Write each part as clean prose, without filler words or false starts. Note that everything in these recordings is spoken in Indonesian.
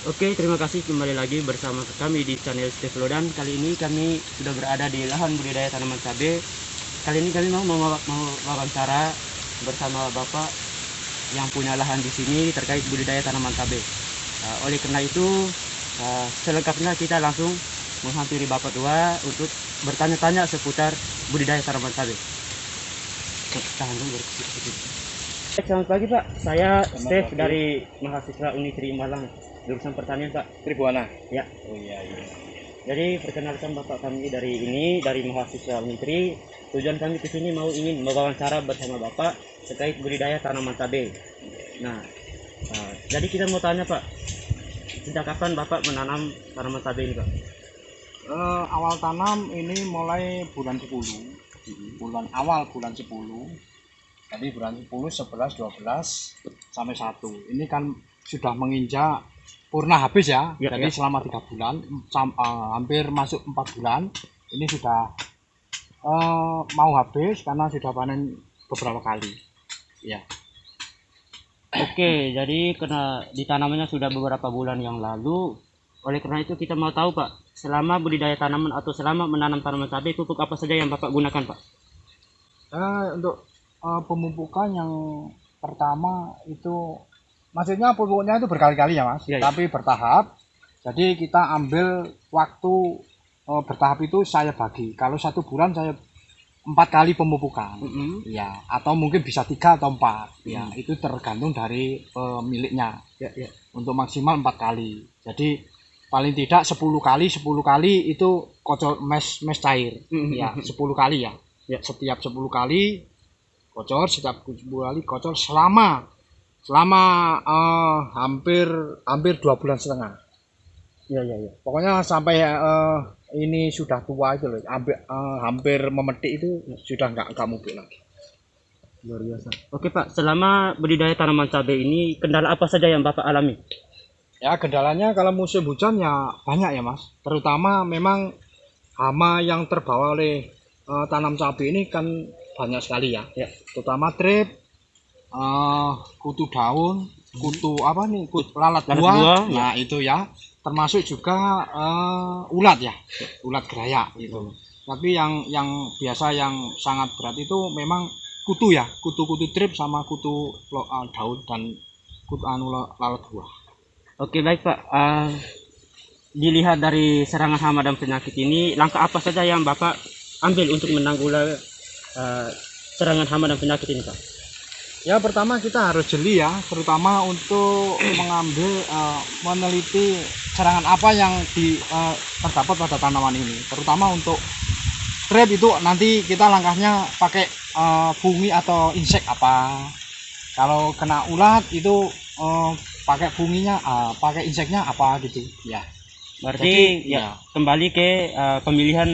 Oke, terima kasih kembali lagi bersama kami di channel Steve Lodan. Kali ini kami sudah berada di lahan budidaya tanaman cabai. Kali ini kami mau wawancara bersama Bapak yang punya lahan di sini terkait budidaya tanaman cabai. Oleh karena itu, selengkapnya kita langsung menghampiri Bapak tua untuk bertanya-tanya seputar budidaya tanaman cabai. Tahan dulu, sedikit. Selamat pagi Pak, saya Steve dari mahasiswa Unitri Malang, jurusan pertanian Pak. Tribuana. Ya. Oh iya. Jadi perkenalkan Bapak kami dari mahasiswa Unitri. Tujuan kami ke sini ingin mewawancara bersama Bapak terkait budidaya tanaman cabai. Nah, jadi kita mau tanya Pak, sejak kapan Bapak menanam tanaman cabai ini Pak? Awal tanam ini mulai bulan 10. Bulan 10. Jadi bulan 10, 11, 12 sampai 1. Ini kan sudah menginjak purna habis ya. Jadi selama 3 bulan, hampir masuk 4 bulan, ini sudah mau habis karena sudah panen beberapa kali. Ya. Oke, jadi karena ditanamnya sudah beberapa bulan yang lalu, oleh karena itu kita mau tahu Pak, selama budidaya tanaman atau selama menanam tanaman cabai, pupuk apa saja yang Bapak gunakan Pak? Untuk pemupukan yang pertama itu, maksudnya pupuknya itu berkali-kali ya Mas, Ya. tapi bertahap. Jadi kita ambil waktu bertahap itu saya bagi. Kalau 1 bulan saya 4 kali pemupukan, ya, atau mungkin bisa 3 atau 4, ya, itu tergantung dari pemiliknya. Ya. Untuk maksimal 4 kali. Jadi paling tidak 10 kali itu kocor mes cair, ya, 10 kali ya. Setiap 10 kali kocor, selama hampir 2 bulan setengah. Ya. Pokoknya sampai ini sudah tua itu loh, hampir memetik itu sudah nggak mubik lagi. Luar biasa. Oke Pak, selama budidaya tanaman cabai ini kendala apa saja yang Bapak alami? Ya, kendalanya kalau musim hujan ya banyak ya Mas. Terutama memang hama yang terbawa oleh tanam cabai ini kan banyak sekali ya. Terutama trip, kutu daun, kutu lalat buah. Nah itu ya, termasuk juga ulat ya, ulat gerayak gitu. Tapi yang biasa yang sangat berat itu memang kutu ya, kutu trip sama kutu daun dan kutu lalat buah. Oke baik Pak, dilihat dari serangan hama dan penyakit ini, langkah apa saja yang Bapak ambil untuk menanggulangi serangan hama dan penyakit ini Pak? Ya, pertama kita harus jeli ya, terutama untuk meneliti serangan apa yang terdapat pada tanaman ini. Terutama untuk trap itu nanti kita langkahnya pakai fungi atau insek apa. Kalau kena ulat itu pakai funginya, pakai inseknya apa gitu ya. Berarti jadi, ya kembali ke pemilihan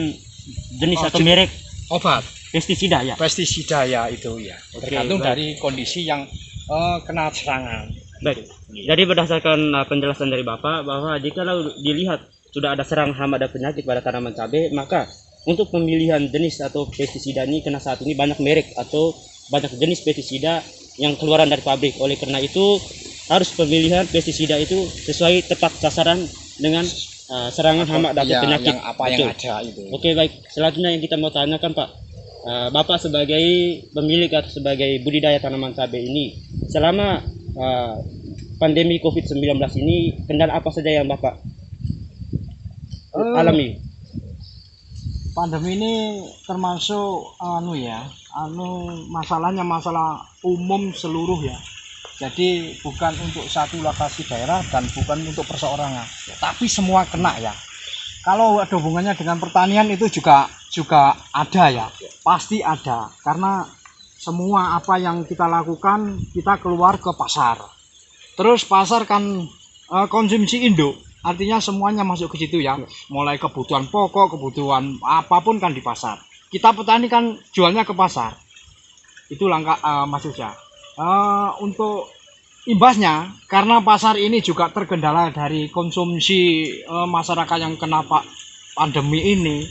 jenis atau merek obat pestisida ya. Pestisida ya itu ya. Tergantung dari kondisi yang kena serangan. Baik. Jadi berdasarkan penjelasan dari Bapak bahwa jika dilihat sudah ada serang hama dan penyakit pada tanaman cabai, maka untuk pemilihan jenis atau pestisida ini, karena saat ini banyak merek atau banyak jenis pestisida yang keluaran dari pabrik. Oleh karena itu harus pemilihan pestisida itu sesuai tepat sasaran dengan serangan hama dan penyakit. Yang ada itu. Oke baik. Selanjutnya yang kita mau tanyakan Pak, Bapak sebagai pemilik atau sebagai budidaya tanaman cabai ini, selama pandemi COVID-19 ini, kendala apa saja yang Bapak alami? Pandemi ini termasuk masalahnya masalah umum seluruh ya. Jadi bukan untuk satu lokasi daerah dan bukan untuk perseorangan, tapi semua kena ya. Kalau ada hubungannya dengan pertanian itu juga ada ya, pasti ada. Karena semua apa yang kita lakukan, kita keluar ke pasar. Terus pasar kan konsumsi induk, artinya semuanya masuk ke situ ya. Mulai kebutuhan pokok, kebutuhan apapun kan di pasar. Kita petani kan jualnya ke pasar. Itu langkah maksudnya. Untuk imbasnya, karena pasar ini juga terkendala dari konsumsi masyarakat yang kena pandemi ini,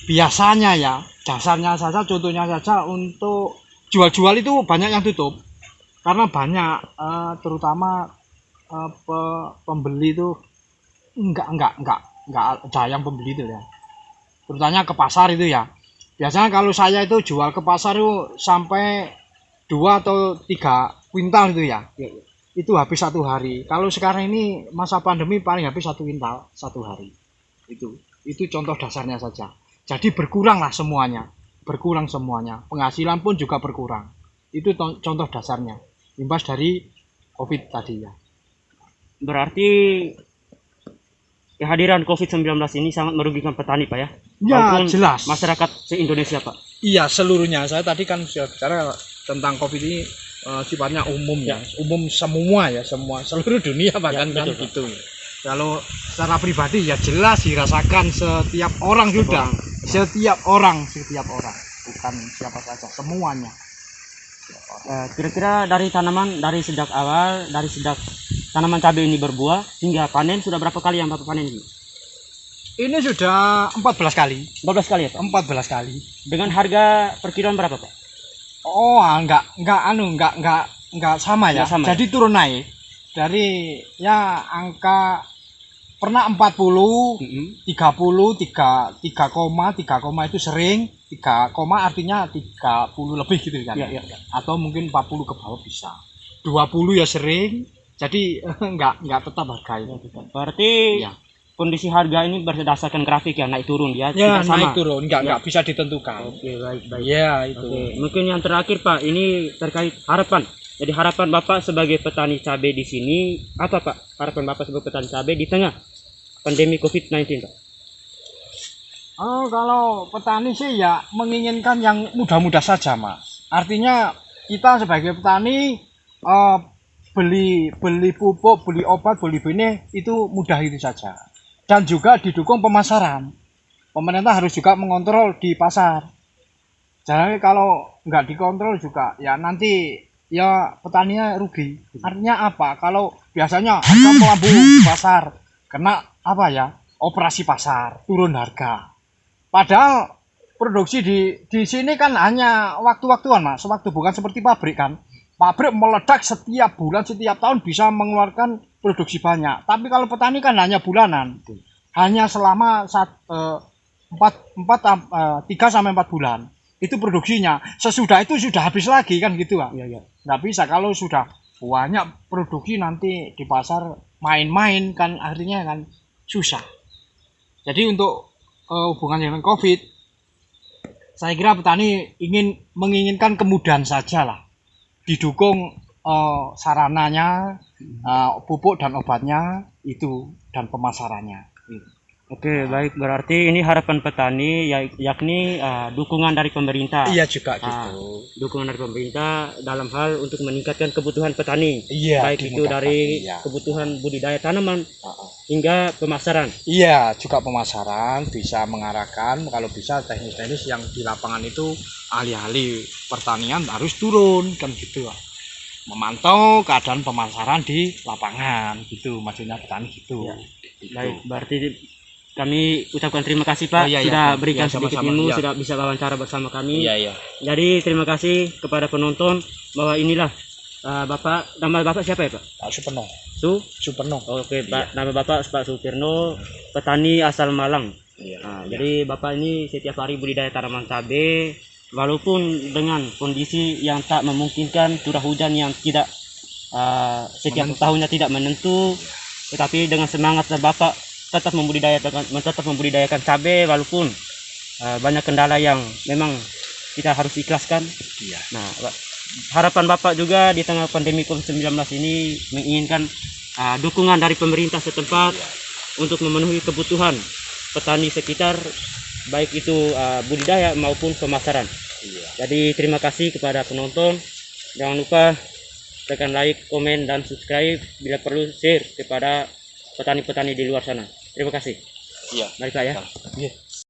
biasanya ya, dasarnya saja, contohnya saja untuk jual-jual itu banyak yang tutup karena banyak terutama pembeli itu enggak ada yang pembeli itu ya. Terutama ke pasar itu ya. Biasanya kalau saya itu jual ke pasar itu sampai 2 atau 3 kuintal itu ya. Iya, iya. Itu habis 1 hari. Kalau sekarang ini masa pandemi paling habis 1 kuintal 1 hari. Itu contoh dasarnya saja. Jadi berkuranglah semuanya. Berkurang semuanya. Penghasilan pun juga berkurang. Itu contoh dasarnya. Imbas dari Covid tadi ya. Berarti kehadiran COVID-19 ini sangat merugikan petani, Pak ya? Ya, Maupun jelas. masyarakat se-Indonesia, Pak. Iya, seluruhnya. Saya tadi kan sudah bicara tentang Covid ini sifatnya umum ya. Umum semua ya, semua seluruh dunia bahkan Ya, kan betul, gitu. Kalau secara pribadi ya jelas dirasakan setiap orang sudah. Setiap orang, bukan siapa saja, semuanya. Kira-kira dari tanaman, dari sejak tanaman cabai ini berbuah hingga panen, sudah berapa kali yang Bapak panen ini? Ini sudah 14 kali. 12 kali ya, Pak? 14 kali. Dengan harga per kiloan berapa, Pak? Oh, enggak sama ya. Enggak sama, Jadi turun naik. Dari ya angka pernah 40, 30, 3 itu sering, 3 artinya 30 lebih gitu kan. Ya. Atau mungkin 40 ke bawah bisa. 20 ya sering. Jadi enggak tetap harga itu. Berarti Ya. kondisi harga ini berdasarkan grafik ya, naik turun ya, Ya, tidak sama. naik turun, enggak bisa ditentukan. Oke, baik. Ya, itu. Oke, mungkin yang terakhir Pak, ini terkait harapan. Jadi harapan Bapak sebagai petani cabai di sini apa, Pak? Harapan Bapak sebagai petani cabai di tengah pandemi COVID-19, Pak? Oh, kalau petani sih ya menginginkan yang mudah-mudah saja, Mas. Artinya kita sebagai petani beli pupuk, beli obat, beli benih itu mudah itu saja. Dan juga didukung pemasaran. Pemerintah harus juga mengontrol di pasar. Jadi kalau nggak dikontrol juga ya nanti ya petaninya rugi. Artinya apa? Kalau biasanya harga melambung di pasar, kena apa ya? Operasi pasar, turun harga. Padahal produksi di sini kan hanya waktu-waktuan, Mas. Waktu bukan seperti pabrik kan. Pabrik meledak setiap bulan, setiap tahun bisa mengeluarkan produksi banyak. Tapi kalau petani kan hanya bulanan. Hanya selama 3 sampai 4 bulan. Itu produksinya. Sesudah itu sudah habis lagi kan gitu, Pak. Iya. Nggak bisa kalau sudah banyak produksi nanti di pasar main-main kan artinya kan susah. Jadi untuk hubungan dengan Covid, saya kira petani menginginkan kemudahan saja lah. Didukung sarananya, pupuk dan obatnya itu dan pemasarannya. Oke, baik. Berarti ini harapan petani yakni dukungan dari pemerintah. Iya juga gitu. Dukungan dari pemerintah dalam hal untuk meningkatkan kebutuhan petani. Iya, Baik itu dari kebutuhan budidaya tanaman hingga pemasaran. Iya, juga pemasaran bisa mengarahkan kalau bisa teknis-teknis yang di lapangan itu ahli-ahli pertanian harus turun kan gitu. Memantau keadaan pemasaran di lapangan gitu, maksudnya petani gitu. Ya. Baik, berarti kami ucapkan terima kasih Pak sudah berikan sedikit ilmu, sudah bisa wawancara bersama kami. Iya. Jadi terima kasih kepada penonton bahwa inilah Bapak, nama Bapak siapa ya Pak? Pak Superno. Superno. Oke, Pak, nama Bapak Pak Supirno, petani asal Malang. Jadi Bapak ini setiap hari budidaya tanaman cabai, walaupun dengan kondisi yang tak memungkinkan, curah hujan yang tidak setiap tahunnya tidak menentu, tetapi dengan semangat Bapak tetap membudidayakan cabai walaupun banyak kendala yang memang kita harus ikhlaskan. Iya. Nah, harapan Bapak juga di tengah pandemi COVID-19 ini menginginkan dukungan dari pemerintah setempat untuk memenuhi kebutuhan petani sekitar, baik itu budidaya maupun pemasaran. Jadi terima kasih kepada penonton. Jangan lupa tekan like, komen, dan subscribe. Bila perlu share kepada petani-petani di luar sana. Terima kasih. Iya. Mari Pak ya. Iya.